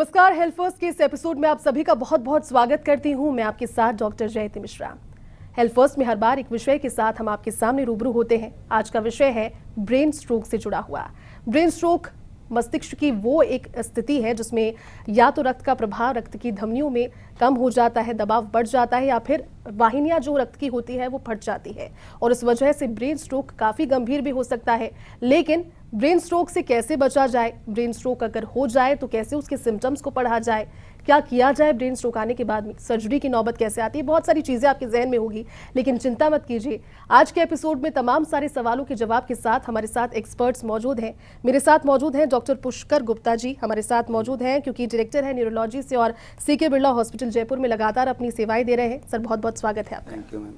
नमस्कार, health first के इस एपिसोड में आप सभी का बहुत बहुत स्वागत करती हूं। मैं आपके साथ डॉक्टर जयति मिश्रा। हेल्थ फर्स्ट में हर बार एक विषय के साथ हम आपके सामने रूबरू होते हैं। आज का विषय है ब्रेन स्ट्रोक से जुड़ा हुआ। ब्रेन स्ट्रोक मस्तिष्क की वो एक स्थिति है जिसमें या तो रक्त का प्रवाह रक्त की धमनियों में कम हो जाता है, दबाव बढ़ जाता है, या फिर वाहिनियां जो रक्त की होती है वो फट जाती है और इस वजह से ब्रेन स्ट्रोक काफी गंभीर भी हो सकता है। लेकिन ब्रेन स्ट्रोक से कैसे बचा जाए, ब्रेन स्ट्रोक अगर हो जाए तो कैसे उसके सिम्टम्स को पढ़ा जाए, क्या किया जाए ब्रेन स्ट्रोक आने के बाद, सर्जरी की नौबत कैसे आती है, बहुत सारी चीजें आपके जहन में होगी। लेकिन चिंता मत कीजिए, आज के एपिसोड में तमाम सारे सवालों के जवाब के साथ हमारे साथ एक्सपर्ट्स मौजूद हैं। मेरे साथ मौजूद हैं डॉक्टर पुष्कर गुप्ता जी, हमारे साथ मौजूद हैं क्योंकि डायरेक्टर है न्यूरोलॉजी से और सीके बिरला हॉस्पिटल जयपुर में लगातार अपनी सेवाएं दे रहे हैं। सर बहुत बहुत स्वागत है आपका। Thank you ma'am.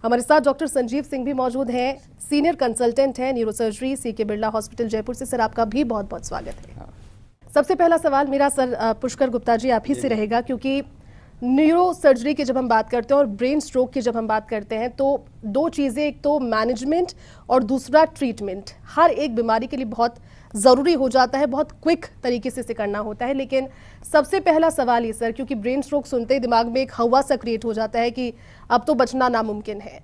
हमारे साथ डॉक्टर संजीव सिंह भी मौजूद हैं, सीनियर कंसल्टेंट हैं neurosurgery C K Birla hospital Jaipur से। सर आपका भी बहुत बहुत स्वागत है। सबसे पहला सवाल मेरा सर पुष्कर गुप्ता जी आप ही से रहेगा, क्योंकि न्यूरो सर्जरी की जब हम बात करते हैं और ब्रेन स्ट्रोक की जब हम बात करते हैं तो दो चीज़ें, एक तो मैनेजमेंट और दूसरा ट्रीटमेंट, हर एक बीमारी के लिए बहुत ज़रूरी हो जाता है, बहुत क्विक तरीके से इसे करना होता है। लेकिन सबसे पहला सवाल ये सर, क्योंकि ब्रेन स्ट्रोक सुनते ही दिमाग में एक हवा सा क्रिएट हो जाता है कि अब तो बचना नामुमकिन है।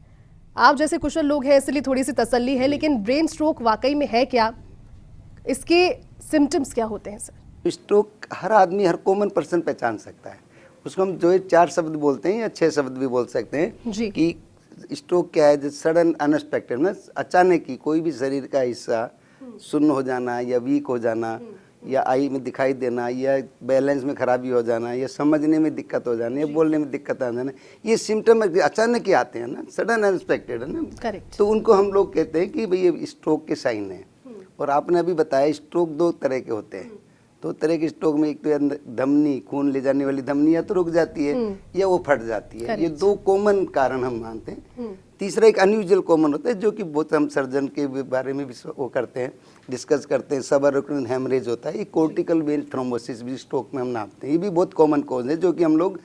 आप जैसे कुशल लोग हैं इसलिए थोड़ी सी तसल्ली है, लेकिन ब्रेन स्ट्रोक वाकई में है क्या, इसके सिम्टम्स क्या होते हैं सर? स्ट्रोक हर आदमी, हर कॉमन पर्सन पहचान सकता है। उसको हम जो 4 शब्द बोलते हैं या 6 शब्द भी बोल सकते हैं जी। कि स्ट्रोक क्या है। सडन अनएक्सपेक्टेड में अचानक ही कोई भी शरीर का हिस्सा सुन्न हो जाना या वीक हो जाना या आई में दिखाई देना या बैलेंस में खराबी हो जाना या समझने में दिक्कत हो जाना या बोलने में दिक्कत आ जाना, ये सिम्टम अचानक ही आते हैं ना, सडन अनएक्सपेक्टेड है ना। करेक्ट। तो उनको हम लोग कहते हैं कि भाई ये स्ट्रोक के साइन है। और आपने अभी बताया स्ट्रोक 2 तरह के होते हैं। 2 तरह के स्ट्रोक में एक तो धमनी, खून ले जाने वाली धमनी या तो रुक जाती है या वो फट जाती है। ये 2 कॉमन कारण हम मानते हैं। तीसरा एक अनयूजुअल कॉमन होता है जो कि बहुत हम सर्जन के बारे में भी वो करते हैं, डिस्कस करते हैं। सबअक्यूटेंट हेमरेज होता है, ये कोर्टिकल वेन थ्रोम्बोसिस भी स्ट्रोक में हम नापते हैं। ये भी बहुत कॉमन कॉज है जो कि हम लोग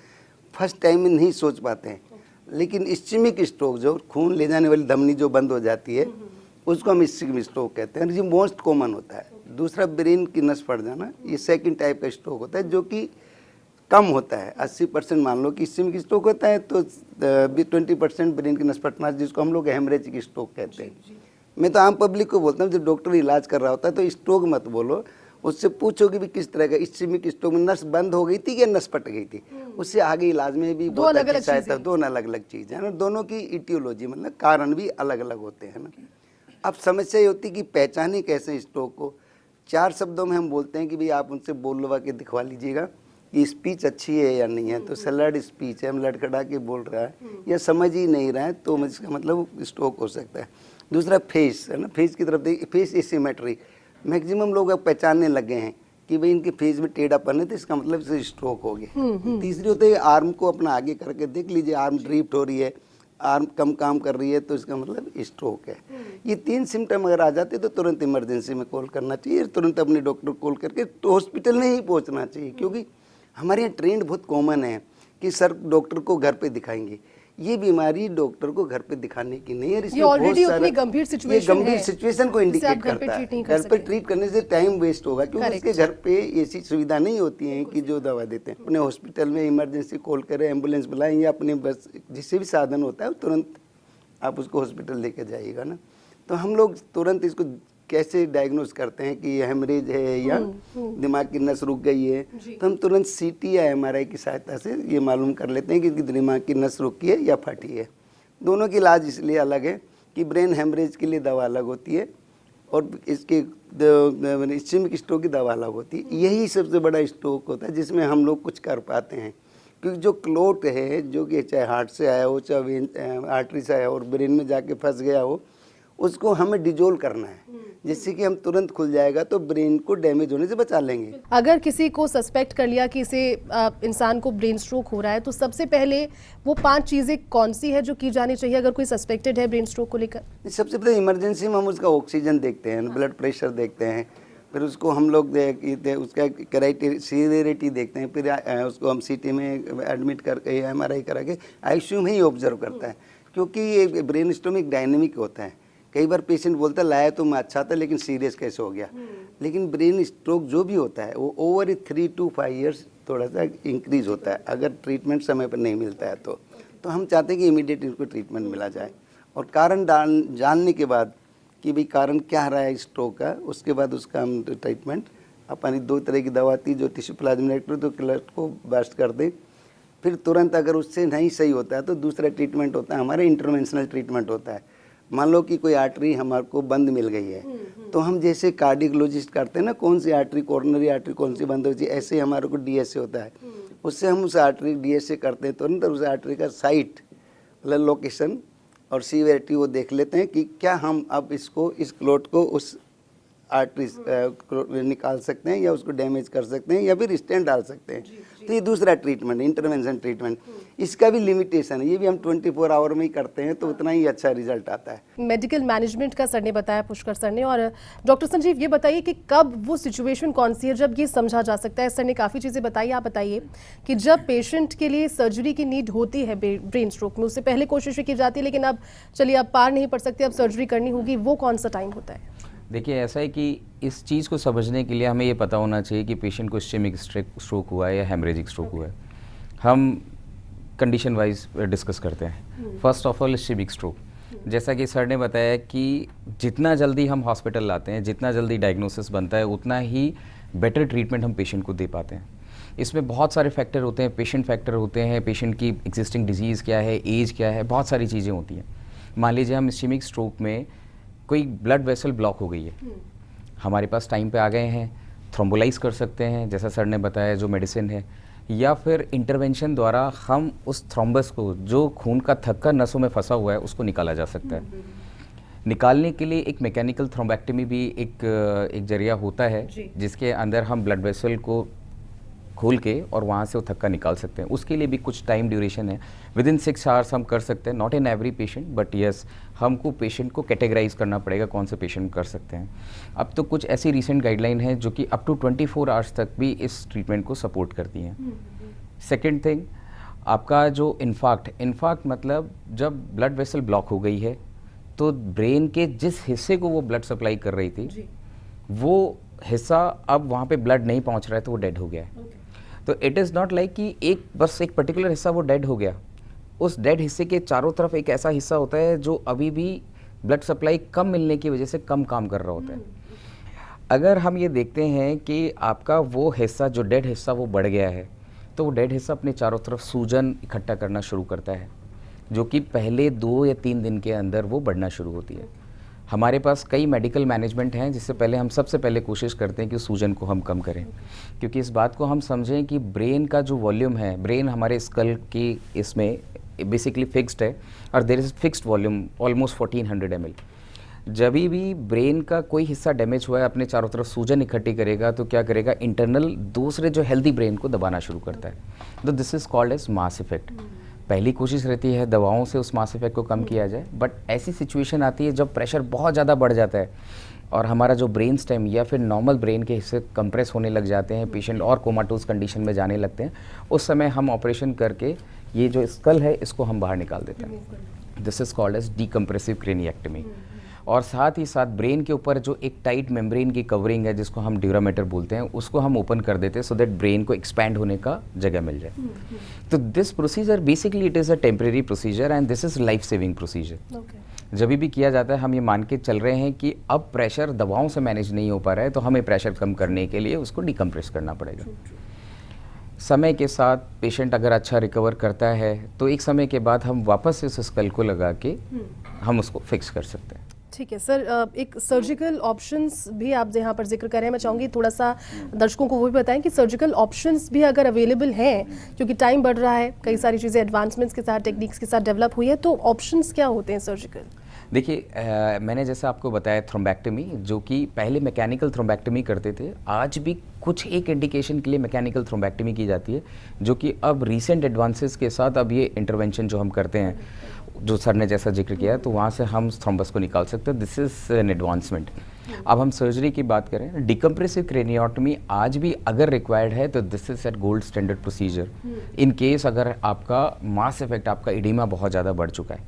फर्स्ट टाइम में नहीं सोच पाते हैं। लेकिन इस्चेमिक स्ट्रोक, जो खून ले जाने वाली धमनी जो बंद हो जाती है, उसको हम इस्चेमिक स्ट्रोक कहते हैं। ये मोस्ट कॉमन होता है। दूसरा ब्रेन की नस फट जाना, ये सेकंड टाइप का स्ट्रोक होता है जो कि कम होता है। 80% मान लो कि इस्चेमिक स्ट्रोक होता है तो 20% ब्रेन की नस फटना, जिसको हम लोग हेमरेजिक स्ट्रोक कहते हैं। मैं तो आम पब्लिक को बोलता हूँ, जब डॉक्टर इलाज कर रहा होता है तो स्ट्रोक मत बोलो, उससे पूछो कि भी किस तरह का इस्चेमिक स्ट्रोक में नस बंद हो गई थी या नस फट गई थी। उससे आगे इलाज में भी बहुत अच्छी सहायता। 2 अलग अलग चीज़ है ना, दोनों की इटियोलॉजी मतलब कारण भी अलग अलग होते हैं ना। अब समस्या ये होती कि पहचाने कैसे स्ट्रोक को। 4 शब्दों में हम बोलते हैं कि भाई आप उनसे बोलवा के दिखवा लीजिएगा कि स्पीच अच्छी है या नहीं है। तो सलर्ड स्पीच है, हम लड़खड़ा के बोल रहा है या समझ ही नहीं रहा है, तो इसका मतलब स्ट्रोक हो सकता है। दूसरा फेस है ना, फेस की तरफ देखिए, फेस एसिमेट्री मैक्सिमम लोग अब पहचानने लगे हैं कि भाई इनके फेस में टेढ़ापन है तो इसका मतलब इसे स्ट्रोक हो गया। तीसरी होती है आर्म को अपना आगे करके देख लीजिए, आर्म ड्रिफ्ट हो रही है, आर्म कम काम कर रही है, तो इसका मतलब स्ट्रोक है। ये 3 सिम्टम अगर आ जाते तो तुरंत इमरजेंसी में कॉल करना चाहिए, तुरंत अपने डॉक्टर को कॉल करके तो हॉस्पिटल में ही पहुंचना चाहिए। क्योंकि हमारे यहाँ ट्रेंड बहुत कॉमन है कि सर डॉक्टर को घर पे दिखाएंगे। ये बीमारी डॉक्टर को घर पे दिखाने की नहीं है। ये ऑलरेडी उतनी गंभीर सिचुएशन को इंडिकेट करता है। घर पे ट्रीट करने से टाइम वेस्ट होगा, क्योंकि उसके घर पे ऐसी सुविधा नहीं होती है कि जो दवा देते हैं। अपने हॉस्पिटल में इमरजेंसी कॉल करें, एम्बुलेंस बुलाएं या अपने बस जिससे भी साधन होता है तुरंत आप उसको हॉस्पिटल लेके जाइएगा ना। तो हम लोग तुरंत इसको कैसे डायग्नोज करते हैं कि हेमरेज है या दिमाग की नस रुक गई है, तो हम तुरंत सीटी या एमआरआई की सहायता से ये मालूम कर लेते हैं कि दिमाग की नस रुकी है या फटी है। दोनों की इलाज इसलिए अलग है कि ब्रेन हेमरेज के लिए दवा अलग होती है और इसके इस्चेमिक स्ट्रोक की दवा अलग होती है। यही सबसे बड़ा स्ट्रोक होता है जिसमें हम लोग कुछ कर पाते हैं, क्योंकि जो क्लोट है जो कि चाहे हार्ट से आया हो, चाहे आर्टरी से आया हो और ब्रेन में जाके फंस गया हो, उसको हमें डिजोल्व करना है, जिससे कि हम तुरंत खुल जाएगा तो ब्रेन को डैमेज होने से बचा लेंगे। अगर किसी को सस्पेक्ट कर लिया कि इसे इंसान को ब्रेन स्ट्रोक हो रहा है, तो सबसे पहले वो 5 चीजें कौन सी है जो की जानी चाहिए अगर कोई सस्पेक्टेड है ब्रेन स्ट्रोक को लेकर? सबसे पहले इमरजेंसी में हम उसका ऑक्सीजन देखते हैं, ब्लड प्रेशर देखते हैं, फिर उसको हम लोग उसका सीवियरिटी देखते हैं, फिर उसको हम सीटी में एडमिट करके एमआरआई करा के आईसीयू में ही ऑब्जर्व करता है। क्योंकि ये ब्रेन स्ट्रोक एक डायनेमिक होता है। कई बार पेशेंट बोलता है लाया तो मैं अच्छा था लेकिन सीरियस कैसे हो गया। लेकिन ब्रेन स्ट्रोक जो भी होता है वो ओवर 3 to 5 ईयर्स थोड़ा सा इंक्रीज होता है, अगर ट्रीटमेंट समय पर नहीं मिलता है तो हम चाहते हैं कि इमीडिएट इनको ट्रीटमेंट मिला जाए, और कारण जानने के बाद कि भाई कारण क्या रहा है स्ट्रोक का, उसके बाद उसका हम ट्रीटमेंट अपनी 2 तरह की दवा थी, जो टिश्यू प्लाज्मा इनेक्टर तो क्लट को बर्स्ट कर दे, फिर तुरंत अगर उससे नहीं सही होता है तो दूसरा ट्रीटमेंट होता है हमारे इंटरवेंशनल ट्रीटमेंट होता है। मान लो कि कोई आर्टरी हमारे को बंद मिल गई है, तो हम जैसे कार्डियोलॉजिस्ट करते हैं ना, कौन सी आर्टरी, कोरोनरी आर्टरी कौन सी बंद हो चाहिए, ऐसे ही हमारे को डीएसए होता है, उससे हम उस आर्टरी डीएसए करते हैं तुरंत, उस आर्टरी का साइट मतलब लोकेशन और सीवियरिटी वो देख लेते हैं कि क्या हम अब इसको, इस क्लोट को उस आर्टरी निकाल सकते हैं या उसको डैमेज कर सकते हैं या फिर स्टेंट डाल सकते हैं। तो ये दूसरा ट्रीटमेंट, इंटरवेंशन ट्रीटमेंट, इसका भी लिमिटेशन है, ये भी हम 24 आवर में ही करते हैं, तो उतना ही अच्छा रिजल्ट आता है। मेडिकल मैनेजमेंट का सर ने बताया, पुष्कर सर ने। और डॉक्टर संजीव, ये बताइए कि कब वो सिचुएशन कौन सी है जब ये समझा जा सकता है? सर ने काफ़ी चीज़ें बताई, आप बताइए कि जब पेशेंट के लिए सर्जरी की नीड होती है ब्रेन स्ट्रोक में, उससे पहले कोशिश की जाती है, लेकिन अब चलिए अब पार नहीं पड़ सकते, अब सर्जरी करनी होगी, वो कौन सा टाइम होता है? देखिए, ऐसा है कि इस चीज़ को समझने के लिए हमें ये पता होना चाहिए कि पेशेंट को इस्केमिक स्ट्रोक हुआ है या हेमरेजिक स्ट्रोक हुआ है। हम कंडीशन वाइज डिस्कस करते हैं। First of all ischaemic stroke, जैसा कि सर ने बताया कि जितना जल्दी हम हॉस्पिटल लाते हैं, जितना जल्दी डायग्नोसिस बनता है, उतना ही बेटर ट्रीटमेंट हम पेशेंट को दे पाते हैं। इसमें बहुत सारे फैक्टर होते हैं, पेशेंट फैक्टर होते हैं, पेशेंट की एग्जिस्टिंग डिजीज़ क्या है, एज क्या है, बहुत सारी चीज़ें होती हैं। मान लीजिए हम इस्केमिक स्ट्रोक में कोई ब्लड वेसल ब्लॉक हो गई है, हमारे पास टाइम पे आ गए हैं, थ्रोम्बोलाइज कर सकते हैं जैसा सर ने बताया जो मेडिसिन है, या फिर इंटरवेंशन द्वारा हम उस थ्रोम्बस को, जो खून का थक्का नसों में फंसा हुआ है, उसको निकाला जा सकता है। निकालने के लिए एक मैकेनिकल थ्रोम्बेक्टमी भी एक जरिया होता है, जिसके अंदर हम ब्लड वेसल को खोल के और वहाँ से वो थक्का निकाल सकते हैं। उसके लिए भी कुछ टाइम ड्यूरेशन है, विदिन 6 आवर्स हम कर सकते हैं। Not in every patient, but yes, हमको पेशेंट को कैटेगराइज करना पड़ेगा कौन से पेशेंट कर सकते हैं। अब तो कुछ ऐसी रिसेंट गाइडलाइन है जो कि अप टू 24 आवर्स तक भी इस ट्रीटमेंट को सपोर्ट करती हैं। सेकेंड थिंग, आपका जो इन्फार्क्ट मतलब जब ब्लड वेसल ब्लॉक हो गई है, तो ब्रेन के जिस हिस्से को वो ब्लड सप्लाई कर रही थी, वो हिस्सा अब वहाँ पे ब्लड नहीं पहुँच रहा है, तो वो डेड हो गया है। तो इट इज़ नॉट लाइक कि बस एक पर्टिकुलर हिस्सा वो डेड हो गया, उस डेड हिस्से के चारों तरफ एक ऐसा हिस्सा होता है जो अभी भी ब्लड सप्लाई कम मिलने की वजह से कम काम कर रहा होता है। अगर हम ये देखते हैं कि आपका वो हिस्सा, जो डेड हिस्सा, वो बढ़ गया है, तो वो डेड हिस्सा अपने चारों तरफ सूजन इकट्ठा करना शुरू करता है, जो कि पहले 2 या 3 दिन के अंदर वो बढ़ना शुरू होती है। हमारे पास कई मेडिकल मैनेजमेंट हैं जिससे पहले हम सबसे पहले कोशिश करते हैं कि सूजन को हम कम करें, क्योंकि इस बात को हम समझें कि ब्रेन का जो वॉल्यूम है, ब्रेन हमारे स्कल की इसमें बेसिकली फिक्स्ड है और there is fixed volume almost 1400 ml। जब भी ब्रेन का कोई हिस्सा डैमेज हुआ है, अपने चारों तरफ सूजन इकट्ठी करेगा, तो क्या करेगा, इंटरनल दूसरे जो हेल्दी ब्रेन को दबाना शुरू करता है। तो this is called as mass effect. पहली कोशिश रहती है दवाओं से उस मास इफेक्ट को कम किया जाए, बट ऐसी सिचुएशन आती है जब प्रेशर बहुत ज़्यादा बढ़ जाता है और हमारा जो ब्रेन स्टेम या फिर नॉर्मल ब्रेन के हिस्से कंप्रेस होने लग जाते हैं, पेशेंट और कोमाटोज कंडीशन में जाने लगते हैं। उस समय हम ऑपरेशन करके ये जो स्कल है इसको हम बाहर निकाल देते हैं। This is called as decompressive craniectomy. और साथ ही साथ ब्रेन के ऊपर जो एक टाइट मेम्ब्रेन की कवरिंग है, जिसको हम ड्यूरामीटर बोलते हैं, उसको हम ओपन कर देते हैं सो दैट ब्रेन को एक्सपैंड होने का जगह मिल जाए। तो this procedure basically it is a temporary procedure and this is life saving procedure. जब भी किया जाता है, हम ये मान के चल रहे हैं कि अब प्रेशर दवाओं से मैनेज नहीं हो पा रहा है, तो हमें प्रेशर कम करने के लिए उसको डिकम्प्रेस करना पड़ेगा। समय के साथ पेशेंट अगर अच्छा रिकवर करता है, तो एक समय के बाद हम वापस इस स्कल को लगा के हम उसको फिक्स कर सकते हैं। ठीक है सर, एक सर्जिकल ऑप्शंस भी आप यहाँ पर जिक्र करें, मैं चाहूँगी थोड़ा सा दर्शकों को वो भी बताएं कि सर्जिकल ऑप्शंस भी अगर अवेलेबल हैं, क्योंकि टाइम बढ़ रहा है, कई सारी चीज़ें एडवांसमेंट्स के साथ, टेक्निक्स के साथ डेवलप हुई है, तो ऑप्शंस क्या होते हैं सर्जिकल? देखिए, मैंने जैसा आपको बताया थ्रोम्बेक्टमी, जो कि पहले मैकेनिकल थ्रोम्बेक्टमी करते थे, आज भी कुछ एक इंडिकेशन के लिए मैकेनिकल थ्रोम्बेक्टमी की जाती है, जो कि अब रीसेंट एडवांसेस के साथ अब ये इंटरवेंशन जो हम करते हैं, जो सर ने जैसा जिक्र किया, तो वहाँ से हम थ्रोम्बस को निकाल सकते हैं। This is an advancement. अब हम सर्जरी की बात करें, डिकम्प्रेसिव क्रेनियोटमी आज भी अगर रिक्वायर्ड है, तो this is at gold standard procedure in case अगर आपका मास इफेक्ट, आपका एडिमा बहुत ज़्यादा बढ़ चुका है।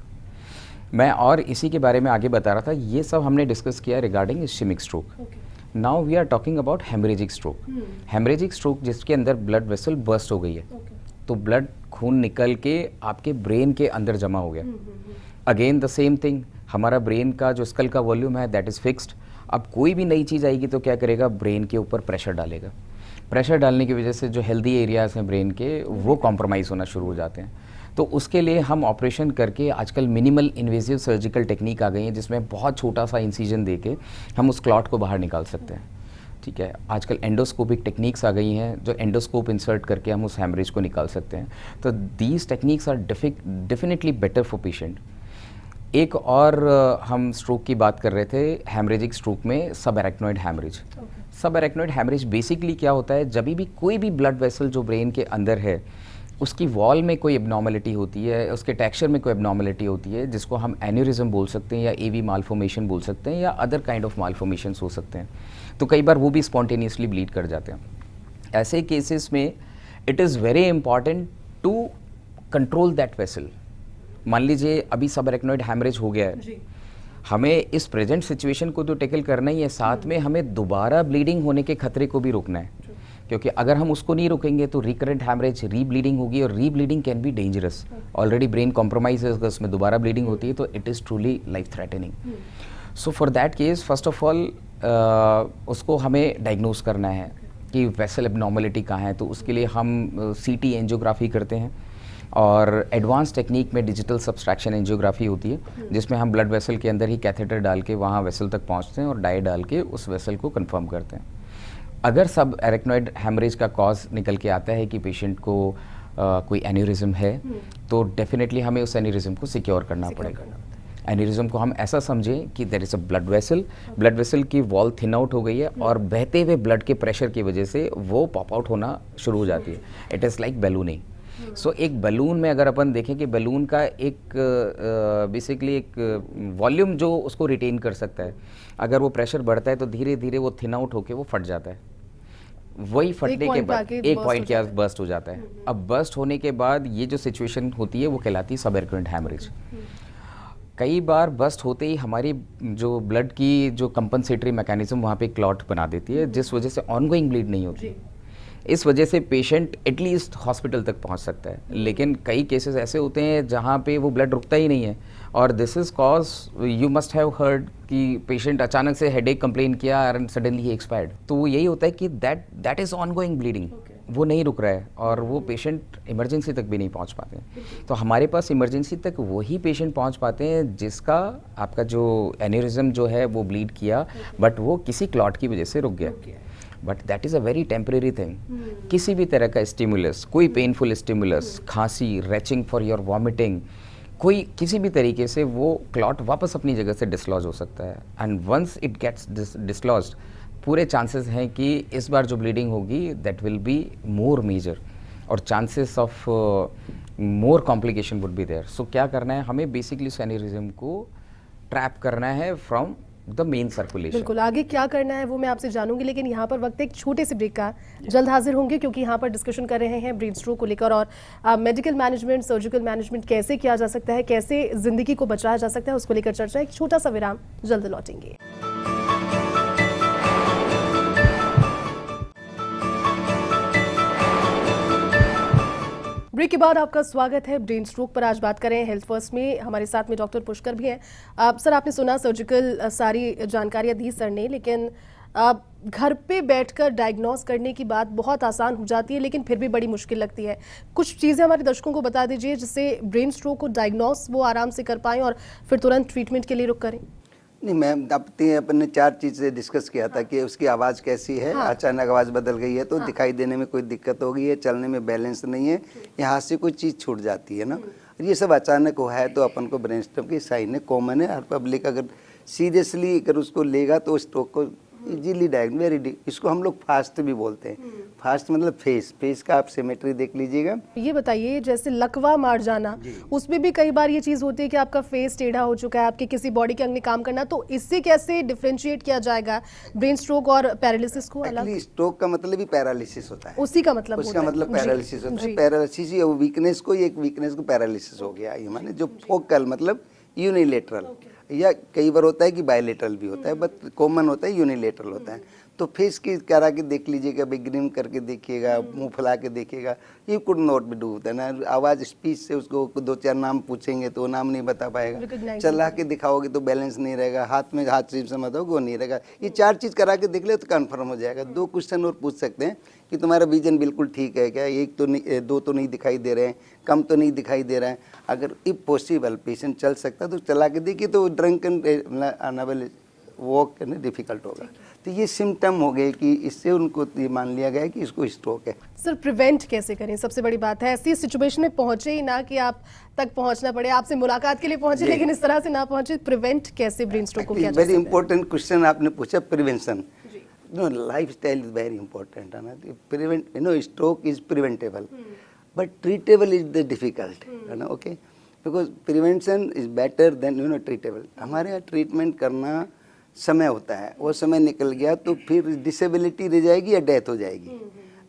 मैं और इसी के बारे में आगे बता रहा था, ये सब हमने डिस्कस किया regarding ischaemic stroke. Now we are talking about haemorrhagic stroke. Haemorrhagic stroke जिसके अंदर ब्लड वेसल बर्स्ट हो गई है, तो ब्लड खून निकल के आपके ब्रेन के अंदर जमा हो गया। अगेन द सेम थिंग, हमारा ब्रेन का जो स्कल का वॉल्यूम है दैट इज़ फिक्स्ड। अब कोई भी नई चीज़ आएगी तो क्या करेगा, ब्रेन के ऊपर प्रेशर डालेगा। प्रेशर डालने की वजह से जो हेल्दी एरियाज़ हैं ब्रेन के वो कॉम्प्रोमाइज़ होना शुरू हो जाते हैं। तो उसके लिए हम ऑपरेशन करके, आजकल मिनिमल इन्वेजिव सर्जिकल टेक्निक आ गई है जिसमें बहुत छोटा सा इंसिजन देके हम उस क्लॉट को बाहर निकाल सकते हैं। ठीक है, आजकल एंडोस्कोपिक टेक्निक्स आ गई हैं जो एंडोस्कोप इंसर्ट करके हम उस हैमरेज को निकाल सकते हैं। तो these techniques are definitely better for patient. एक और हम स्ट्रोक की बात कर रहे थे, हैमरेजिक स्ट्रोक में सब एरेक्नॉइड हैमरेज। सब एरेक्नॉइड हैमरेज बेसिकली क्या होता है, जब भी कोई भी ब्लड वेसल जो ब्रेन के अंदर है उसकी वॉल में कोई एबनॉर्मलिटी होती है, उसके टेक्सचर में कोई एबनॉर्मलिटी होती है, जिसको हम एन्यूरिज्म बोल सकते हैं या एवी मालफॉर्मेशन बोल सकते हैं या अदर काइंड ऑफ मालफॉर्मेशंस हो सकते हैं, तो कई बार वो भी स्पॉन्टेनियसली ब्लीड कर जाते हैं। ऐसे केसेस में it is very important to control that vessel. मान लीजिए अभी सब एरेक्नॉइड हैमरेज हो गया है, हमें इस प्रेजेंट सिचुएशन को तो टैकल करना ही है, साथ में हमें दोबारा ब्लीडिंग होने के खतरे को भी रोकना है, क्योंकि अगर हम उसको नहीं रोकेंगे तो रिकरेंट हैमरेज, रीब्लीडिंग होगी और rebleeding can be dangerous. Already brain compromise है, उसमें दोबारा ब्लीडिंग होती है तो it is truly life threatening. So for that case first of all उसको हमें डायग्नोज करना है कि वेसल एबनॉर्मलिटी कहाँ है, तो उसके लिए हम सीटी एंजियोग्राफी करते हैं और एडवांस टेक्निक में डिजिटल सब्सट्रैक्शन एंजियोग्राफी होती है जिसमें हम ब्लड वेसल के अंदर ही कैथेटर डाल के वहाँ वेसल तक पहुँचते हैं और डाई डाल के उस वेसल को कंफर्म करते हैं। अगर सब एरेक्नॉइड हैमरेज का कॉज निकल के आता है कि पेशेंट को कोई एन्यूरिज्म है, तो डेफिनेटली हमें उस एन्यूरिज्म को सिक्योर करना पड़ेगा। एन्यूरिज्म को हम ऐसा समझें कि there is a blood vessel की वॉल थिन आउट हो गई है और बहते हुए ब्लड के प्रेशर की वजह से वो पॉप आउट होना शुरू हो जाती है। It is like ballooning. So एक बैलून में अगर अपन देखें कि बैलून का एक बेसिकली एक वॉल्यूम जो उसको रिटेन कर सकता है, अगर वो प्रेशर बढ़ता है तो धीरे धीरे वो थिन आउट होके वो फट जाता है। वही फटने के बाद एक पॉइंट के बाद बर्स्ट हो जाता है। अब बर्स्ट होने के बाद ये जो सिचुएशन होती है वो कहलाती है सब एरेक्नॉइड हैमरेज। कई बार बर्स्ट होते ही हमारी जो ब्लड की जो कंपनसेटरी मैकेनिज्म वहाँ पे क्लॉट बना देती है, जिस वजह से ऑनगोइंग ब्लीड नहीं होती। इस वजह से पेशेंट एटलीस्ट हॉस्पिटल तक पहुंच सकता है, लेकिन कई केसेस ऐसे होते हैं जहां पे वो ब्लड रुकता ही नहीं है और this is cause you must have heard कि पेशेंट अचानक से हेडेक कंप्लेन किया एंड सडनली ही एक्सपायर्ड। तो वो यही होता है कि दैट इज ऑनगोइंग ब्लीडिंग, वो नहीं रुक रहा है और वो पेशेंट इमरजेंसी तक भी नहीं पहुंच पाते हैं। तो हमारे पास इमरजेंसी तक वही पेशेंट पहुंच पाते हैं जिसका आपका जो एन्यूरिज्म जो है वो ब्लीड किया बट वो किसी क्लॉट की वजह से रुक गया। But that is a very temporary thing. किसी भी तरह का स्टिमुलस, कोई पेनफुल स्टिमुलस, खांसी, रेचिंग फॉर योर वॉमिटिंग, कोई किसी भी तरीके से वो क्लॉट वापस अपनी जगह से डिसलॉज हो सकता है and once it gets dislodged पूरे चांसेस हैं कि इस बार जो ब्लीडिंग होगी that will be more major और chances of more complication would be there. So क्या करना है, हमें बेसिकली उस एन्यूरिज्म को ट्रैप करना है फ्रॉम द मेन सर्कुलेशन। बिल्कुल, आगे क्या करना है वो मैं आपसे जानूंगी, लेकिन यहाँ पर वक्त एक छोटे से ब्रेक का। जल्द हाजिर होंगे क्योंकि यहाँ पर डिस्कशन कर रहे हैं ब्रेन स्ट्रोक को लेकर और मेडिकल मैनेजमेंट, सर्जिकल मैनेजमेंट कैसे किया जा सकता है, कैसे जिंदगी को बचाया जा सकता है, उसको लेकर चर्चा। एक छोटा सा विराम, जल्द लौटेंगे। ब्रेक के बाद आपका स्वागत है। ब्रेन स्ट्रोक पर आज बात करें हेल्थ फर्स्ट में। हमारे साथ में डॉक्टर पुष्कर भी हैं। सर, आपने सुना सर्जिकल सारी जानकारियां दी सर ने, लेकिन घर पे बैठकर डायग्नोस करने की बात बहुत आसान हो जाती है लेकिन फिर भी बड़ी मुश्किल लगती है। कुछ चीज़ें हमारे दर्शकों को बता दीजिए जिससे ब्रेन स्ट्रोक को डायग्नोस वो आराम से कर पाएँ और फिर तुरंत ट्रीटमेंट के लिए रुक करें। नहीं मैम, अपन ने 4 चीज़ें डिस्कस किया था कि उसकी आवाज़ कैसी है। हाँ। अचानक आवाज़ बदल गई है तो हाँ। दिखाई देने में कोई दिक्कत हो गई है, चलने में बैलेंस नहीं है, यहाँ से कोई चीज़ छूट जाती है ना, ये सब अचानक हुआ है तो अपन को ब्रेन स्ट्रोक की साइन है, कॉमन है। हर पब्लिक अगर सीरियसली अगर उसको लेगा तो स्ट्रोक को इजीली डायग्नोस, इसको हम लोग फास्ट भी बोलते हैं। फास्ट मतलब फेस का आप सिमेट्री देख लीजिएगा। ये बताइए, जैसे लकवा मार जाना, उसमें भी कई बार ये चीज होती है कि आपका फेस टेढ़ा हो चुका है, आपके किसी बॉडी के अंग ने काम करना, तो इससे कैसे डिफरेंशिएट किया जाएगा ब्रेन स्ट्रोक और पैरालिसिस को अलग? स्ट्रोक का मतलब ही पैरालिसिस होता है, उसी का मतलब पैरालिसिस होता है। पैरालिसिस या वीकनेस को, एक वीकनेस को पैरालिसिस हो गया। ये माने जो फोकल मतलब यूनिलेटरल, या कई बार होता है कि बायलेटरल भी होता है, बट कॉमन होता है यूनिलेटरल होता है। तो फेस की करा के देख लीजिएगा, ग्रीम करके देखिएगा, मुंह फैला के देखिएगा, you could not be do है ना। आवाज़ स्पीच से उसको 2-4 नाम पूछेंगे तो वो नाम नहीं बता पाएगा, चला के दिखाओगे तो बैलेंस नहीं रहेगा, हाथ में हाथ सिर्फ समझोगे वो नहीं रहेगा। ये 4 चीज़ करा के देख ले तो कन्फर्म हो जाएगा। 2 क्वेश्चन और पूछ सकते हैं कि तुम्हारा विजन बिल्कुल ठीक है क्या, 1 तो नहीं 2 तो नहीं दिखाई दे रहे हैं, कम तो नहीं दिखाई दे रहा है। अगर इफ पॉसिबल पेशेंट चल सकता तो चला के देखिए, तो ड्रंकन अनएबल वॉक करना डिफिकल्ट होगा। तो ये सिम्टम हो गए कि इससे उनको ये मान लिया गया है कि इसको स्ट्रोक है। सर प्रिवेंट कैसे करें, सबसे बड़ी बात है। ऐसी सिचुएशन में पहुंचे ही ना कि आप तक पहुंचना पड़े, आपसे मुलाकात के लिए पहुंचे लेकिन इस तरह से ना पहुंचे, प्रिवेंट कैसे ब्रेन स्ट्रोक को किया जा सकता है? वेरी इंपॉर्टेंट क्वेश्चन आपने पूछा, prevention. No, lifestyle is very important है ना। Prevent, you know, stroke is preventable but treatable is the difficult है ना। Okay, because prevention is better than, you know, treatable. हमारे यहाँ ट्रीटमेंट करना समय होता है, वो समय निकल गया तो फिर डिसेबिलिटी रह जाएगी या डेथ हो जाएगी।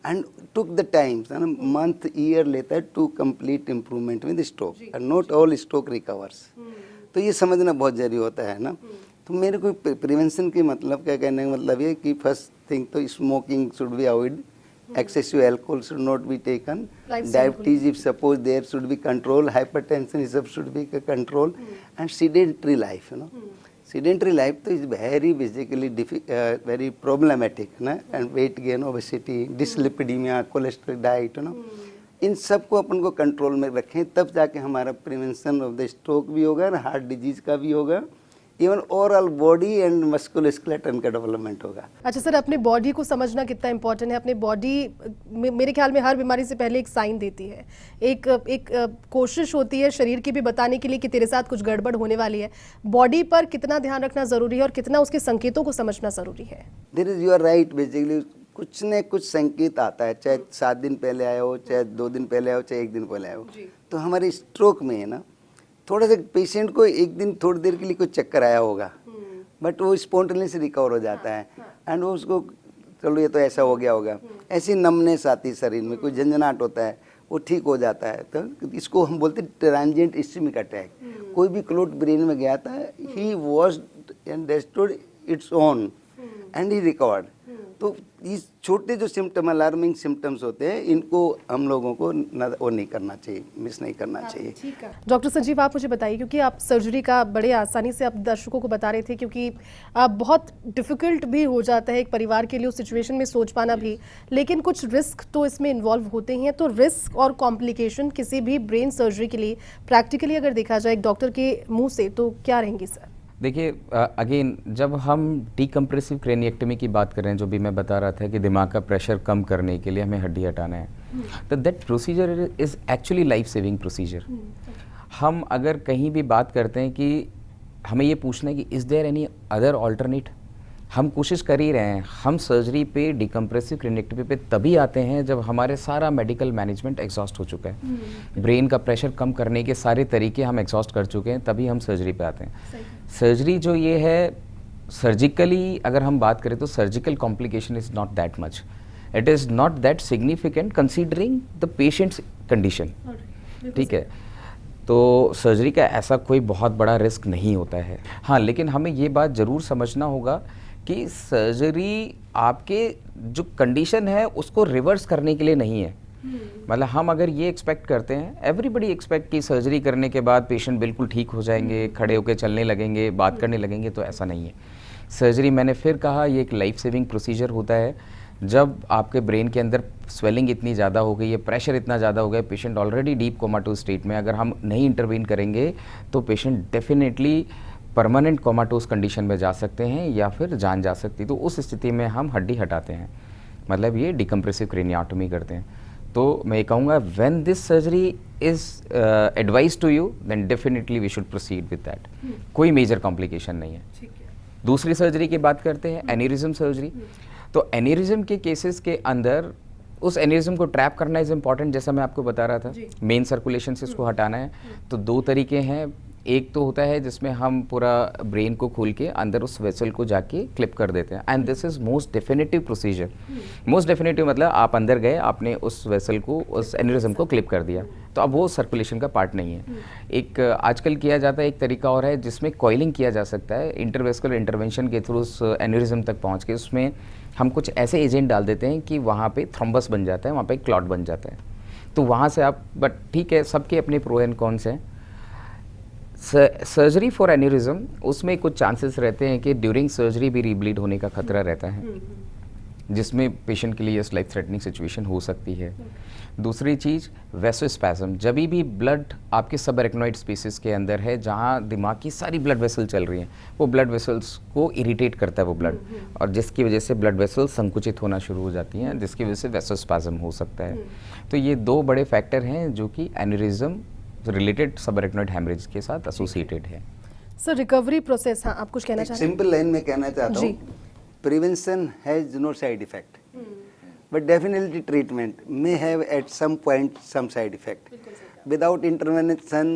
And took the time, month year लेता है to complete improvement with stroke, and not all stroke recovers. तो ये समझना बहुत जरूरी होता है ना। तो मेरे को प्रिवेंशन के मतलब क्या कहने का मतलब ये कि फर्स्ट थिंग तो smoking should be avoid, excessive alcohol should not be taken, diabetes if suppose there should be control, hypertension is should be control, and sedentary life, you know. Sedentary life तो is very basically very problematic ना, and weight gain, obesity, dyslipidemia, cholesterol diet, you know. इन सब को अपन को control में रखें, तब जाके हमारा प्रिवेंशन ऑफ द स्ट्रोक भी होगा और हार्ट डिजीज का भी होगा, इवन ओवरऑल बॉडी एंड मस्कुलोस्केलेटन का डेवलपमेंट होगा। अच्छा सर, अपने बॉडी को समझना कितना इंपॉर्टेंट है। अपने बॉडी मेरे ख्याल में हर बीमारी से पहले एक साइन देती है, एक कोशिश होती है शरीर की भी बताने के लिए कि तेरे साथ कुछ गड़बड़ होने वाली है। बॉडी पर कितना ध्यान रखना जरूरी है और कितना उसके संकेतों को समझना जरूरी है? There is, you are right, basically कुछ न कुछ संकेत आता है, चाहे 7 दिन पहले आया हो, चाहे 2 दिन पहले आया हो, चाहे 1 दिन पहले आया हो। तो हमारे स्ट्रोक में है ना, थोड़ा सा पेशेंट को एक दिन थोड़ी देर के लिए कोई चक्कर आया होगा, बट वो स्पॉन्टेनियसली रिकवर हो जाता है, एंड वो उसको चलो ये तो ऐसा हो गया होगा, ऐसी नमनेस आती है शरीर में, कोई झंझनाहट होता है, वो ठीक हो जाता है। तो इसको हम बोलते हैं ट्रांजिएंट इस्केमिक अटैक। कोई भी क्लोट ब्रेन में गया था, he was and destroyed its own and he recovered. तो इस छोटे जो सिम्टम, अलार्मिंग सिम्टम्स होते हैं, इनको हम लोगों को वो नहीं करना चाहिए, मिस नहीं करना चाहिए। डॉक्टर संजीव, आप मुझे बताइए, क्योंकि आप सर्जरी का बड़े आसानी से आप दर्शकों को बता रहे थे, क्योंकि बहुत डिफिकल्ट भी हो जाता है एक परिवार के लिए उस सिचुएशन में सोच पाना भी, लेकिन कुछ रिस्क तो इसमें इन्वॉल्व होते ही हैं। तो रिस्क और कॉम्प्लिकेशन किसी भी ब्रेन सर्जरी के लिए प्रैक्टिकली अगर देखा जाए एक डॉक्टर के मुँह से, तो क्या रहेंगी सर? देखिए, अगेन जब हम डीकम्प्रेसिव क्रेनिएक्टमी की बात कर रहे हैं, जो भी मैं बता रहा था कि दिमाग का प्रेशर कम करने के लिए हमें हड्डी हटाना है, तो that procedure is actually life saving procedure. हम अगर कहीं भी बात करते हैं कि हमें ये पूछना है कि is there any other alternate, हम कोशिश कर ही रहे हैं। हम सर्जरी पे, डीकम्प्रेसिव क्रेनिएक्टमी पे तभी आते हैं जब हमारे सारा मेडिकल मैनेजमेंट एग्जॉस्ट हो चुका है, ब्रेन का प्रेशर कम करने के सारे तरीके हम एग्जॉस्ट कर चुके हैं, तभी हम सर्जरी पे आते हैं। सर्जरी जो ये है, सर्जिकली अगर हम बात करें तो surgical complication is not that much, it is not that significant considering the patients condition. ठीक है, तो सर्जरी का ऐसा कोई बहुत बड़ा रिस्क नहीं होता है। हाँ, लेकिन हमें ये बात ज़रूर समझना होगा कि सर्जरी आपके जो कंडीशन है उसको रिवर्स करने के लिए नहीं है। मतलब हम अगर ये एक्सपेक्ट करते हैं, एवरीबडी एक्सपेक्ट कि सर्जरी करने के बाद पेशेंट बिल्कुल ठीक हो जाएंगे, खड़े होकर चलने लगेंगे, बात करने लगेंगे, तो ऐसा नहीं है। सर्जरी, मैंने फिर कहा, ये एक लाइफ सेविंग प्रोसीजर होता है। जब आपके ब्रेन के अंदर स्वेलिंग इतनी ज़्यादा हो गई है, प्रेशर इतना ज़्यादा हो गया, patient already deep comatose state में, अगर हम नहीं इंटरवीन करेंगे तो patient definitely permanent comatose condition में जा सकते हैं या फिर जान जा सकती है। तो उस स्थिति में हम हड्डी हटाते हैं, मतलब ये डीकम्प्रेसिव क्रेनियोटोमी करते हैं। तो मैं ये कहूँगा, when this surgery is advise to you, then definitely we should proceed with that. कोई मेजर कॉम्प्लिकेशन नहीं है। दूसरी सर्जरी की बात करते हैं, एनेरिज्म सर्जरी। तो एनेरिज्म के केसेस के अंदर उस एनेरिज्म को ट्रैप करना इज़ इम्पॉर्टेंट, जैसा मैं आपको बता रहा था, मेन सर्कुलेशन से इसको हटाना है। तो 2 तरीके हैं, एक तो होता है जिसमें हम पूरा ब्रेन को खोल के अंदर उस वेसल को जाके क्लिप कर देते हैं, and this is most definitive procedure. Most definitive मतलब आप अंदर गए, आपने उस वेसल को, उस एनेरिज्म को क्लिप कर दिया, तो अब वो सर्कुलेशन का पार्ट नहीं है। एक आजकल किया जाता है, एक तरीका और है जिसमें कॉइलिंग किया जा सकता है, इंटरवेस्कुलर इंटरवेंशन के थ्रू उस एनेरिज्म तक पहुँच के उसमें हम कुछ ऐसे एजेंट डाल देते हैं कि वहाँ पे थ्रोम्बस बन जाता है, वहाँ पे क्लॉट बन जाता है। तो वहाँ से आप, बट ठीक है, सबके अपने प्रो एंड कॉन्स हैं। सर्जरी फॉर एन्यूरिज्म, उसमें कुछ चांसेस रहते हैं कि ड्यूरिंग सर्जरी भी रीब्लीड होने का खतरा रहता है, जिसमें पेशेंट के लिए लाइफ थ्रेटनिंग सिचुएशन हो सकती है। दूसरी चीज़ वेसोस्पैज्म, जब भी ब्लड आपके सबएरेक्नोइड स्पेसिस के अंदर है जहाँ दिमाग की सारी ब्लड वेसल चल रही हैं, वो ब्लड वेसल्स को इरिटेट करता है वो ब्लड, और जिसकी वजह से ब्लड वेसल्स संकुचित होना शुरू हो जाती हैं, जिसकी वजह से वेसोस्पैज्म हो सकता है। तो ये दो बड़े फैक्टर हैं जो कि एन्यूरिज्म रिलेटेड सबएरेक्नोइड हेमरेज के साथ एसोसिएटेड है। सर रिकवरी प्रोसेस, हाँ आप कुछ कहना चाहते हैं? सिंपल लाइन में कहना चाहता हूँ, prevention has no side effect, but definitely treatment may have at some point some side effect. Without intervention,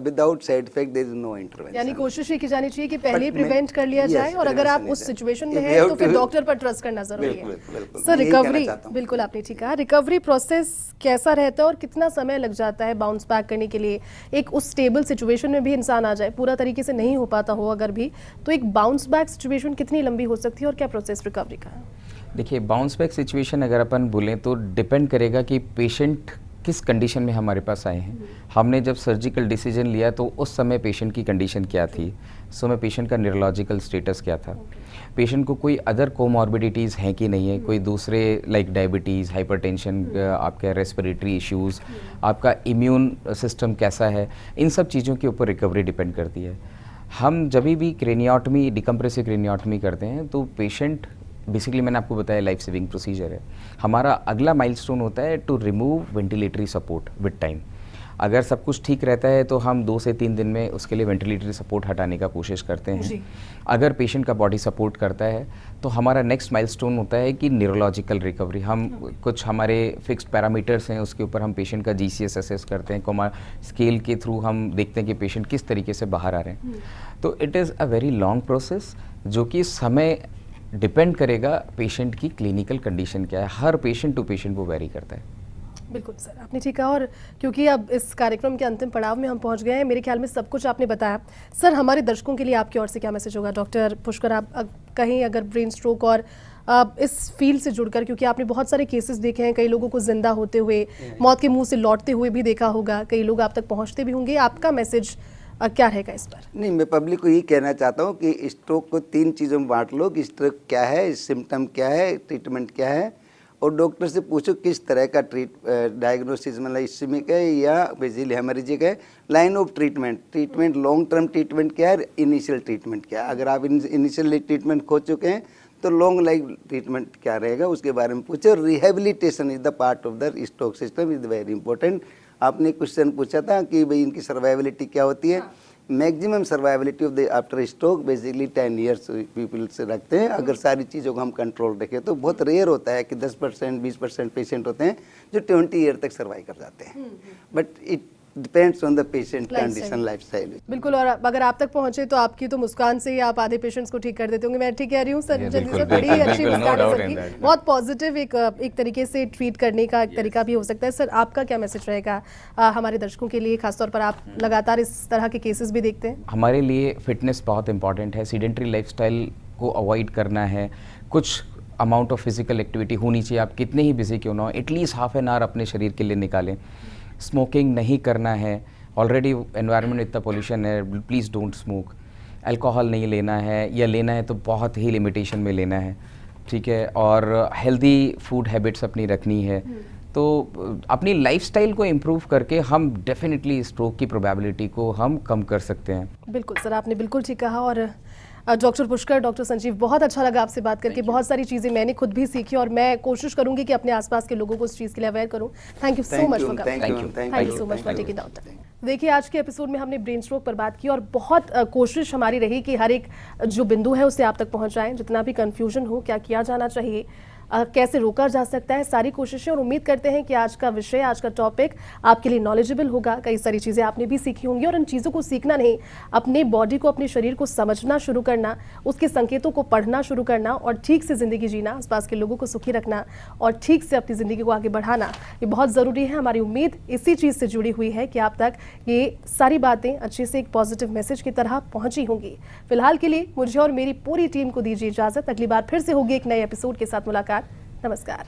without side effect, there is no intervention. यानी कोशिश ये की जानी चाहिए कि पहले ही But प्रिवेंट कर लिया yes, जाए, और अगर आप prevention उस is सिचुएशन में there. हैं We have तो फिर to- डॉक्टर पर ट्रस्ट करना जरूरी है। बिल्कुल, सर मैं यही रिकवरी, कहना चाहता हूँ। बिल्कुल आपने ठीक कहा, रिकवरी प्रोसेस कैसा रहता है और कितना समय लग जाता है बाउंस बैक करने के लिए? एक उस स्टेबल सिचुएशन में भी इंसान आ जाए, पूरा तरीके से नहीं हो पाता हो अगर भी, तो एक बाउंस बैक सिचुएशन कितनी लंबी हो सकती है और क्या प्रोसेस रिकवरी का है? देखिए, बाउंस बैक सिचुएशन अगर अपन बोलें तो डिपेंड करेगा कि पेशेंट किस कंडीशन में हमारे पास आए हैं। हमने जब सर्जिकल डिसीजन लिया तो उस समय पेशेंट की कंडीशन क्या थी, उस समय पेशेंट का न्यूरोलॉजिकल स्टेटस क्या था, पेशेंट को कोई अदर कोमॉर्बिडिटीज़ हैं कि नहीं है, कोई दूसरे लाइक डायबिटीज़, हाइपरटेंशन, आपके रेस्पिरेटरी इश्यूज़, आपका इम्यून सिस्टम कैसा है, इन सब चीज़ों के ऊपर रिकवरी डिपेंड करती है। हम जब भी क्रेनियोटमी, डिकम्प्रेसिव क्रेनियोटमी करते हैं तो पेशेंट, बेसिकली मैंने आपको बताया लाइफ सेविंग प्रोसीजर है। हमारा अगला माइलस्टोन होता है to remove ventilatory support with time. अगर सब कुछ ठीक रहता है तो हम 2 से 3 दिन में उसके लिए वेंटिलेटरी सपोर्ट हटाने का कोशिश करते हैं। अगर पेशेंट का बॉडी सपोर्ट करता है तो हमारा नेक्स्ट माइलस्टोन होता है कि न्यूरोलॉजिकल रिकवरी। हम कुछ हमारे फिक्स्ड पैरामीटर्स हैं, उसके ऊपर हम पेशेंट का GCS असेस करते हैं, कोमा स्केल के थ्रू हम देखते हैं कि पेशेंट किस तरीके से बाहर आ रहे हैं। तो it is a very long process जो कि समय डिपेंड करेगा पेशेंट की क्लिनिकल कंडीशन क्या है। हर पेशेंट टू पेशेंट वो वेरी करता है। बिल्कुल सर, आपने ठीक कहा, और क्योंकि अब इस कार्यक्रम के अंतिम पड़ाव में हम पहुंच गए हैं, मेरे ख्याल में सब कुछ आपने बताया। सर हमारे दर्शकों के लिए आपकी ओर से क्या मैसेज होगा? डॉक्टर पुष्कर, आप कहीं अगर ब्रेन स्ट्रोक और इस फील्ड से जुड़कर, क्योंकि आपने बहुत सारे केसेस देखे हैं, कई लोगों को जिंदा होते हुए, मौत के मुंह से लौटते हुए भी देखा होगा, कई लोग आप तक पहुँचते भी होंगे, आपका मैसेज क्या रहेगा इस पर? नहीं, मैं पब्लिक को यही कहना चाहता हूँ कि स्ट्रोक को 3 चीज़ों में बांट लो कि स्ट्रोक क्या है, सिम्टम क्या है, ट्रीटमेंट क्या है, और डॉक्टर से पूछो किस तरह का डायग्नोसिस, मतलब इस्केमिक है या बेसिकली हेमरेजिक है, line of treatment long term treatment क्या है, इनिशियल ट्रीटमेंट क्या है। अगर आप इनिशियल ट्रीटमेंट खो चुके हैं तो लॉन्ग लाइफ ट्रीटमेंट क्या रहेगा उसके बारे में पूछो। Rehabilitation is the part of the stroke system, is very important. आपने क्वेश्चन पूछा था कि भाई इनकी सर्वाइबिलिटी क्या होती है। Maximum survivability of the after stroke basically 10 years people से रखते हैं। अगर सारी चीज़ों को हम कंट्रोल रखें तो बहुत रेयर होता है कि 10% 20% पेशेंट होते हैं जो 20 ईयर तक सर्वाइव कर जाते हैं, but it depends on the patient condition, lifestyle. बिल्कुल, और अगर आप तक पहुंचे तो आपकी तो मुस्कान से ही आप आधे पेशेंट्स को ठीक कर देते होंगे। मैं ठीक कह रही हूँ सर? जल्दी से, बड़ी अच्छी मुस्कान है सर की, बहुत पॉजिटिव एक तरीके से ट्रीट करने का एक तरीका भी हो सकता है। सर आपका क्या मैसेज रहेगा हमारे दर्शकों के लिए, खासतौर पर आप लगातार इस तरह के केसेस भी देखते हैं? हमारे लिए फिटनेस बहुत इंपॉर्टेंट है। सीडेंट्री लाइफस्टाइल को अवॉइड करना है, कुछ अमाउंट ऑफ फिजिकल एक्टिविटी होनी चाहिए। आप कितने ही बिजी क्यों ना हो, एटलीस्ट हाफ एन आवर अपने शरीर के लिए निकालें। स्मोकिंग नहीं करना है, ऑलरेडी एनवायरनमेंट इतना पोल्यूशन है, प्लीज़ डोंट स्मोक। अल्कोहल नहीं लेना है, या लेना है तो बहुत ही लिमिटेशन में लेना है, ठीक है। और हेल्दी फूड हैबिट्स अपनी रखनी है। तो अपनी लाइफस्टाइल को इम्प्रूव करके हम डेफिनेटली स्ट्रोक की प्रोबेबिलिटी को हम कम कर सकते हैं। बिल्कुल सर, आपने बिल्कुल ठीक कहा। और डॉक्टर पुष्कर, डॉक्टर संजीव, बहुत अच्छा लगा आपसे बात करके। बहुत सारी चीज़ें मैंने खुद भी सीखी और मैं कोशिश करूंगी कि अपने आसपास के लोगों को इस चीज़ के लिए अवेयर करूं। Thank you so much for coming. Thank you so much for taking out. देखिए, आज के एपिसोड में हमने ब्रेन स्ट्रोक पर बात की और बहुत कोशिश हमारी रही कि हर एक जो बिंदु है उससे आप तक पहुंचाएं, जितना भी कंफ्यूजन हो, क्या किया जाना चाहिए, कैसे रोका जा सकता है, सारी कोशिशें। और उम्मीद करते हैं कि आज का विषय, आज का टॉपिक आपके लिए नॉलेजेबल होगा। कई सारी चीज़ें आपने भी सीखी होंगी, और इन चीज़ों को सीखना नहीं, अपने बॉडी को, अपने शरीर को समझना शुरू करना, उसके संकेतों को पढ़ना शुरू करना और ठीक से ज़िंदगी जीना, आसपास के लोगों को सुखी रखना और ठीक से अपनी ज़िंदगी को आगे बढ़ाना, ये बहुत ज़रूरी है। हमारी उम्मीद इसी चीज़ से जुड़ी हुई है कि आप तक ये सारी बातें अच्छे से एक पॉजिटिव मैसेज की तरह पहुंची होंगी। फिलहाल के लिए मुझे और मेरी पूरी टीम को दीजिए इजाज़त। अगली बार फिर से होगी एक नए एपिसोड के साथ मुलाकात। नमस्कार।